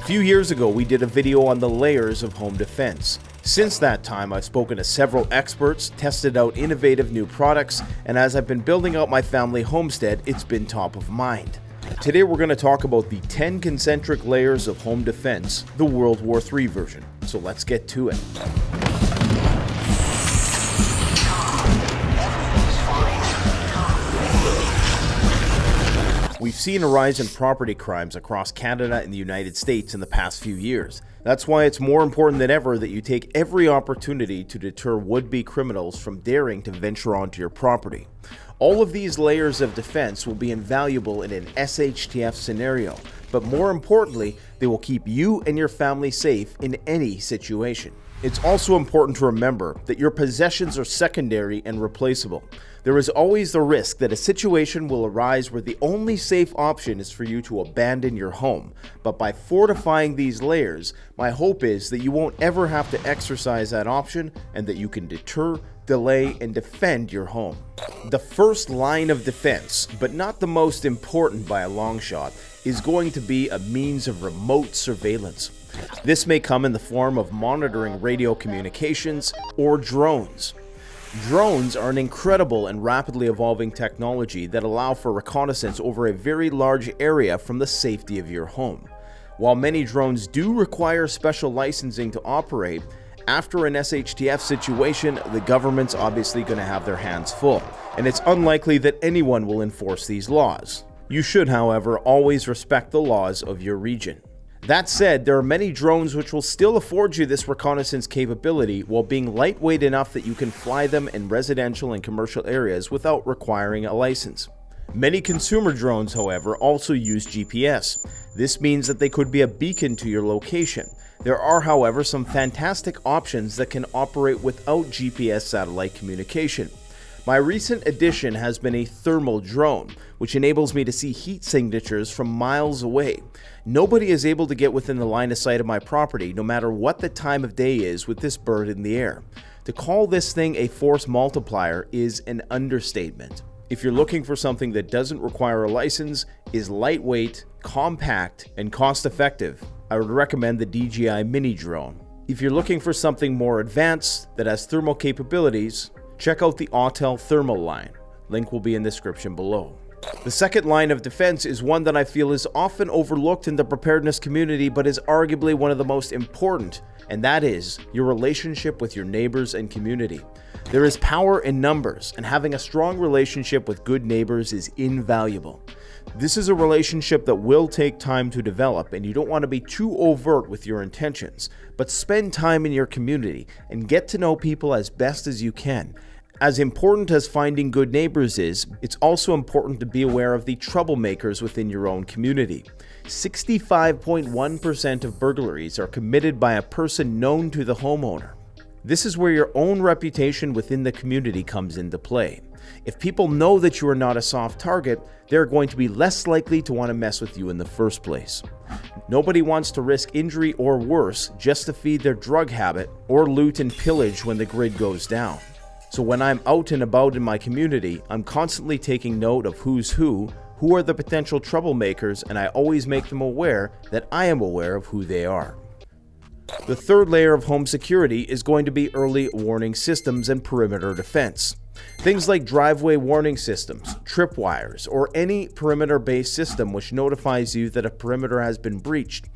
few years ago, we did a video on the layers of home defense. Since that time, I've spoken to several experts, tested out innovative new products, and as I've been building out my family homestead, it's been top of mind. Today we're going to talk about the 10 concentric layers of home defense, the World War III version. So let's get to it. We've seen a rise in property crimes across Canada and the United States in the past few years. That's why it's more important than ever that you take every opportunity to deter would-be criminals from daring to venture onto your property. All of these layers of defense will be invaluable in an SHTF scenario, but more importantly, they will keep you and your family safe in any situation. It's also important to remember that your possessions are secondary and replaceable. There is always the risk that a situation will arise where the only safe option is for you to abandon your home. But by fortifying these layers, my hope is that you won't ever have to exercise that option and that you can deter, delay, and defend your home. The first line of defense, but not the most important by a long shot, is going to be a means of remote surveillance. This may come in the form of monitoring radio communications or drones. Drones are an incredible and rapidly evolving technology that allow for reconnaissance over a very large area from the safety of your home. While many drones do require special licensing to operate, after an SHTF situation, the government's obviously going to have their hands full, and it's unlikely that anyone will enforce these laws. You should, however, always respect the laws of your region. That said, there are many drones which will still afford you this reconnaissance capability while being lightweight enough that you can fly them in residential and commercial areas without requiring a license. Many consumer drones, however, also use GPS. This means that they could be a beacon to your location. There are, however, some fantastic options that can operate without GPS satellite communication. My recent addition has been a thermal drone, which enables me to see heat signatures from miles away. Nobody is able to get within the line of sight of my property, no matter what the time of day is with this bird in the air. To call this thing a force multiplier is an understatement. If you're looking for something that doesn't require a license, is lightweight, compact, and cost-effective, I would recommend the DJI Mini Drone. If you're looking for something more advanced that has thermal capabilities, check out the Autel Thermal line. Link will be in the description below. The second line of defense is one that I feel is often overlooked in the preparedness community, but is arguably one of the most important, and that is your relationship with your neighbors and community. There is power in numbers, and having a strong relationship with good neighbors is invaluable. This is a relationship that will take time to develop, and you don't want to be too overt with your intentions, but spend time in your community and get to know people as best as you can. As important as finding good neighbors is, it's also important to be aware of the troublemakers within your own community. 65.1% of burglaries are committed by a person known to the homeowner. This is where your own reputation within the community comes into play. If people know that you are not a soft target, they're going to be less likely to want to mess with you in the first place. Nobody wants to risk injury or worse just to feed their drug habit or loot and pillage when the grid goes down. So when I'm out and about in my community, I'm constantly taking note of who's who are the potential troublemakers, and I always make them aware that I am aware of who they are. The third layer of home security is going to be early warning systems and perimeter defense. Things like driveway warning systems, tripwires, or any perimeter-based system which notifies you that a perimeter has been breached.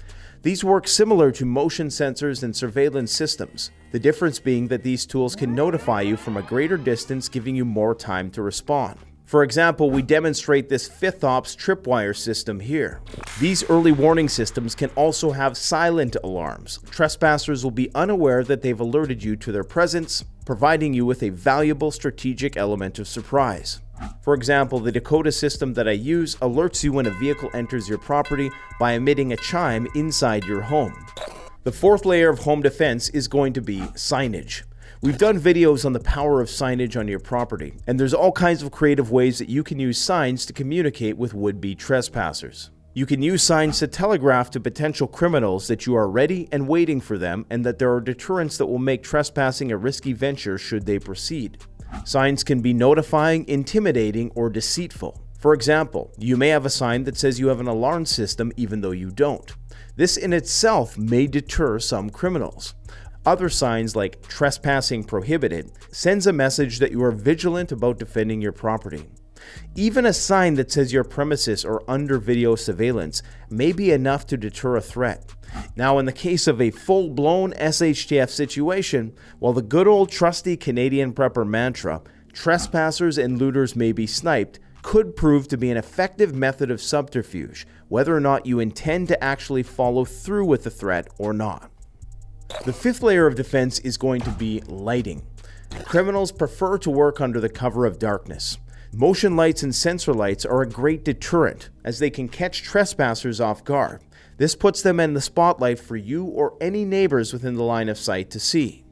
These work similar to motion sensors and surveillance systems, the difference being that these tools can notify you from a greater distance, giving you more time to respond. For example, we demonstrate this 5th Ops tripwire system here. These early warning systems can also have silent alarms. Trespassers will be unaware that they've alerted you to their presence, providing you with a valuable strategic element of surprise. For example, the Dakota system that I use alerts you when a vehicle enters your property by emitting a chime inside your home. The fourth layer of home defense is going to be signage. We've done videos on the power of signage on your property, and there's all kinds of creative ways that you can use signs to communicate with would-be trespassers. You can use signs to telegraph to potential criminals that you are ready and waiting for them, and that there are deterrents that will make trespassing a risky venture should they proceed. Signs can be notifying, intimidating, or deceitful. For example, you may have a sign that says you have an alarm system even though you don't. This in itself may deter some criminals. Other signs like trespassing prohibited sends a message that you are vigilant about defending your property. Even a sign that says your premises are under video surveillance may be enough to deter a threat. Now, in the case of a full-blown SHTF situation, while the good old trusty Canadian prepper mantra, trespassers and looters may be sniped, could prove to be an effective method of subterfuge, whether or not you intend to actually follow through with the threat or not. The fifth layer of defense is going to be lighting. Criminals prefer to work under the cover of darkness. Motion lights and sensor lights are a great deterrent, as they can catch trespassers off guard. This puts them in the spotlight for you or any neighbors within the line of sight to see.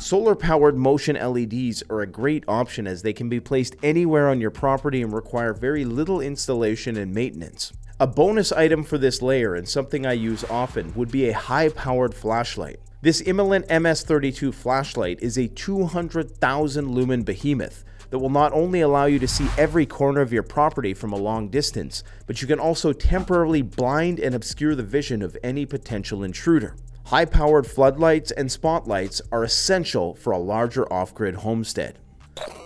Solar-powered motion LEDs are a great option, as they can be placed anywhere on your property and require very little installation and maintenance. A bonus item for this layer, and something I use often, would be a high-powered flashlight. This Immelin MS32 flashlight is a 200,000 lumen behemoth that will not only allow you to see every corner of your property from a long distance, but you can also temporarily blind and obscure the vision of any potential intruder. High-powered floodlights and spotlights are essential for a larger off-grid homestead.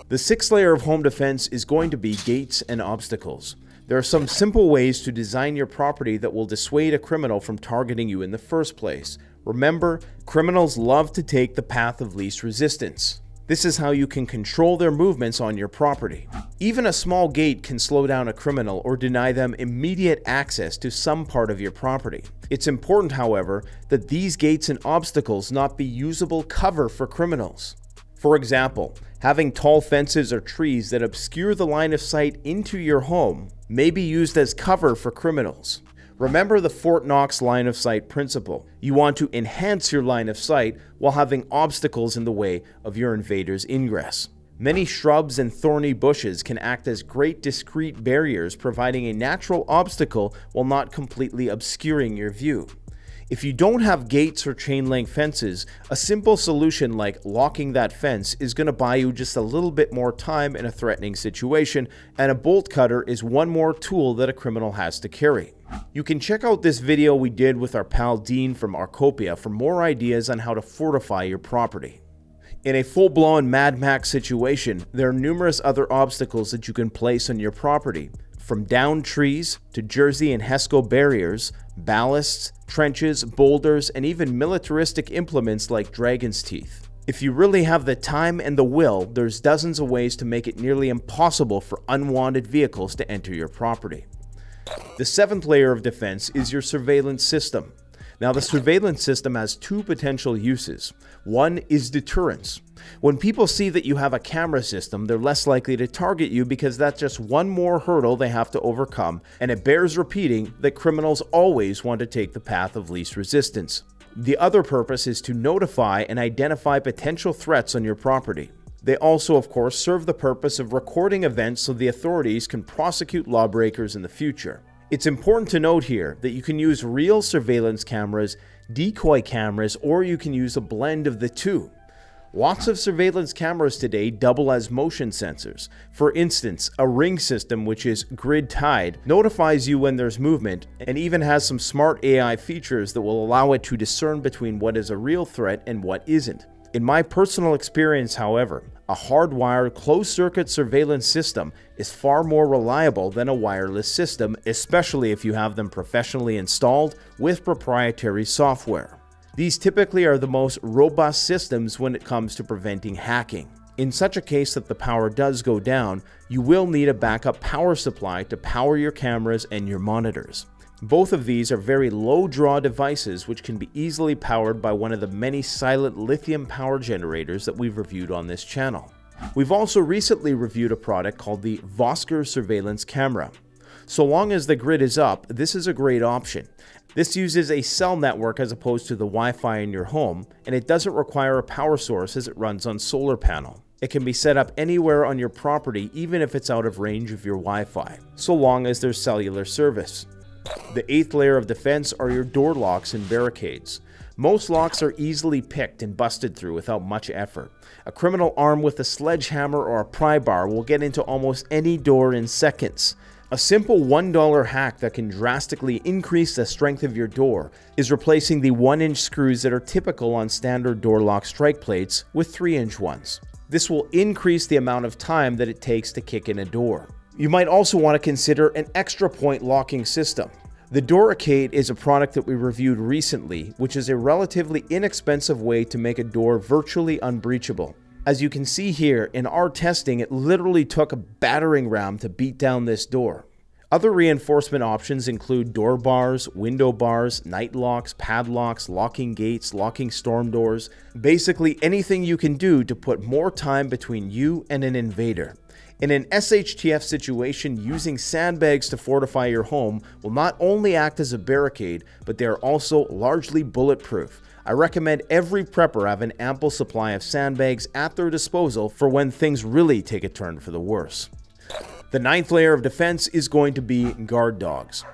The sixth layer of home defense is going to be gates and obstacles. There are some simple ways to design your property that will dissuade a criminal from targeting you in the first place. Remember, criminals love to take the path of least resistance. This is how you can control their movements on your property. Even a small gate can slow down a criminal or deny them immediate access to some part of your property. It's important, however, that these gates and obstacles not be usable cover for criminals. For example, having tall fences or trees that obscure the line of sight into your home may be used as cover for criminals. Remember the Fort Knox line of sight principle. You want to enhance your line of sight while having obstacles in the way of your invader's ingress. Many shrubs and thorny bushes can act as great discrete barriers, providing a natural obstacle while not completely obscuring your view. If you don't have gates or chain link fences, a simple solution like locking that fence is going to buy you just a little bit more time in a threatening situation, and a bolt cutter is one more tool that a criminal has to carry. You can check out this video we did with our pal Dean from Arcopia for more ideas on how to fortify your property. In a full-blown Mad Max situation, there are numerous other obstacles that you can place on your property, from downed trees to Jersey and Hesco barriers, ballasts, trenches, boulders, and even militaristic implements like dragon's teeth. If you really have the time and the will, there's dozens of ways to make it nearly impossible for unwanted vehicles to enter your property. The seventh layer of defense is your surveillance system. Now, the surveillance system has two potential uses. One is deterrence. When people see that you have a camera system, they're less likely to target you because that's just one more hurdle they have to overcome, and it bears repeating that criminals always want to take the path of least resistance. The other purpose is to notify and identify potential threats on your property. They also, of course, serve the purpose of recording events so the authorities can prosecute lawbreakers in the future. It's important to note here that you can use real surveillance cameras, decoy cameras, or you can use a blend of the two. Lots of surveillance cameras today double as motion sensors. For instance, a Ring system, which is grid-tied, notifies you when there's movement and even has some smart AI features that will allow it to discern between what is a real threat and what isn't. In my personal experience, however, a hardwired closed-circuit surveillance system is far more reliable than a wireless system, especially if you have them professionally installed with proprietary software. These typically are the most robust systems when it comes to preventing hacking. In such a case that the power does go down, you will need a backup power supply to power your cameras and your monitors. Both of these are very low-draw devices which can be easily powered by one of the many silent lithium power generators that we've reviewed on this channel. We've also recently reviewed a product called the Vosker Surveillance Camera. So long as the grid is up, this is a great option. This uses a cell network as opposed to the Wi-Fi in your home, and it doesn't require a power source as it runs on solar panel. It can be set up anywhere on your property, even if it's out of range of your Wi-Fi, so long as there's cellular service. The eighth layer of defense are your door locks and barricades. Most locks are easily picked and busted through without much effort. A criminal armed with a sledgehammer or a pry bar will get into almost any door in seconds. A simple $1 hack that can drastically increase the strength of your door is replacing the 1-inch screws that are typical on standard door lock strike plates with 3-inch ones. This will increase the amount of time that it takes to kick in a door. You might also want to consider an extra point locking system. The BARRICADES is a product that we reviewed recently, which is a relatively inexpensive way to make a door virtually unbreachable. As you can see here, in our testing, it literally took a battering ram to beat down this door. Other reinforcement options include door bars, window bars, night locks, padlocks, locking gates, locking storm doors, basically anything you can do to put more time between you and an invader. In an SHTF situation, using sandbags to fortify your home will not only act as a barricade, but they are also largely bulletproof. I recommend every prepper have an ample supply of sandbags at their disposal for when things really take a turn for the worse. The 9th layer of defense is going to be guard dogs.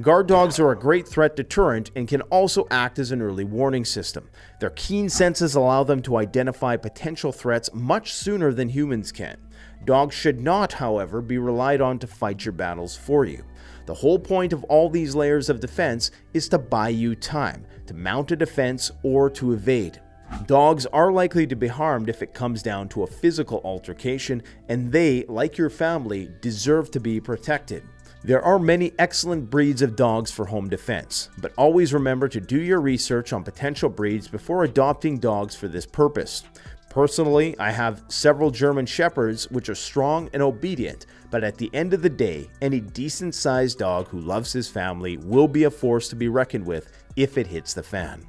Guard dogs are a great threat deterrent and can also act as an early warning system. Their keen senses allow them to identify potential threats much sooner than humans can. Dogs should not, however, be relied on to fight your battles for you. The whole point of all these layers of defense is to buy you time, to mount a defense, or to evade. Dogs are likely to be harmed if it comes down to a physical altercation, and they, like your family, deserve to be protected. There are many excellent breeds of dogs for home defense, but always remember to do your research on potential breeds before adopting dogs for this purpose. Personally, I have several German Shepherds which are strong and obedient, but at the end of the day, any decent-sized dog who loves his family will be a force to be reckoned with if it hits the fan.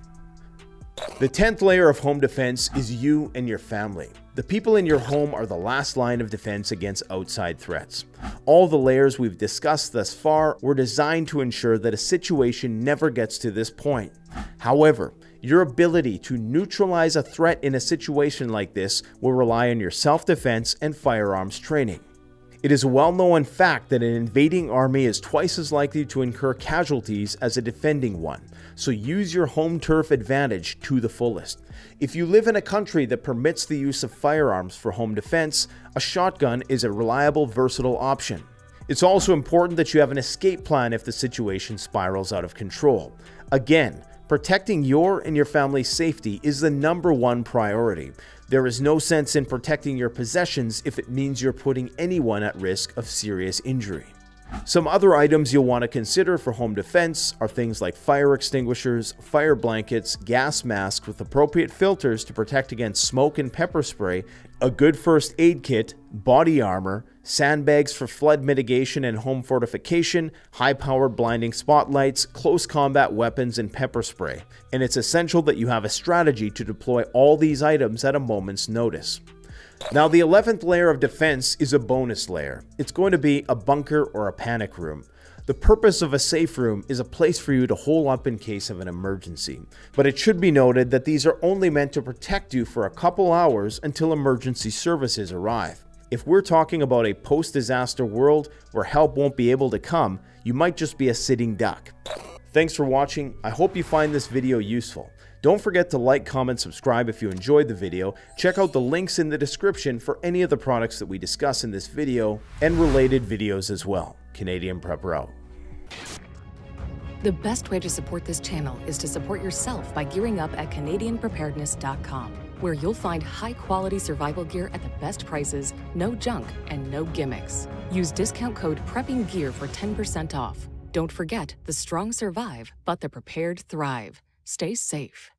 The 10th layer of home defense is you and your family. The people in your home are the last line of defense against outside threats. All the layers we've discussed thus far were designed to ensure that a situation never gets to this point. However, your ability to neutralize a threat in a situation like this will rely on your self-defense and firearms training. It is a well-known fact that an invading army is twice as likely to incur casualties as a defending one, so use your home turf advantage to the fullest. If you live in a country that permits the use of firearms for home defense, a shotgun is a reliable, versatile option. It's also important that you have an escape plan if the situation spirals out of control. Again, protecting your and your family's safety is the #1 priority. There is no sense in protecting your possessions if it means you're putting anyone at risk of serious injury. Some other items you'll want to consider for home defense are things like fire extinguishers, fire blankets, gas masks with appropriate filters to protect against smoke and pepper spray, a good first aid kit, body armor, sandbags for flood mitigation and home fortification, high-powered blinding spotlights, close combat weapons, and pepper spray. And it's essential that you have a strategy to deploy all these items at a moment's notice. Now, the 11th layer of defense is a bonus layer. It's going to be a bunker or a panic room. The purpose of a safe room is a place for you to hole up in case of an emergency. But it should be noted that these are only meant to protect you for a couple hours until emergency services arrive. If we're talking about a post-disaster world where help won't be able to come, you might just be a sitting duck. Thanks for watching. I hope you find this video useful. Don't forget to like, comment, subscribe if you enjoyed the video. Check out the links in the description for any of the products that we discuss in this video and related videos as well. Canadian Prepper out. The best way to support this channel is to support yourself by gearing up at CanadianPreparedness.com, where you'll find high-quality survival gear at the best prices, no junk, and no gimmicks. Use discount code PREPPINGGEAR for 10% off. Don't forget, the strong survive, but the prepared thrive. Stay safe.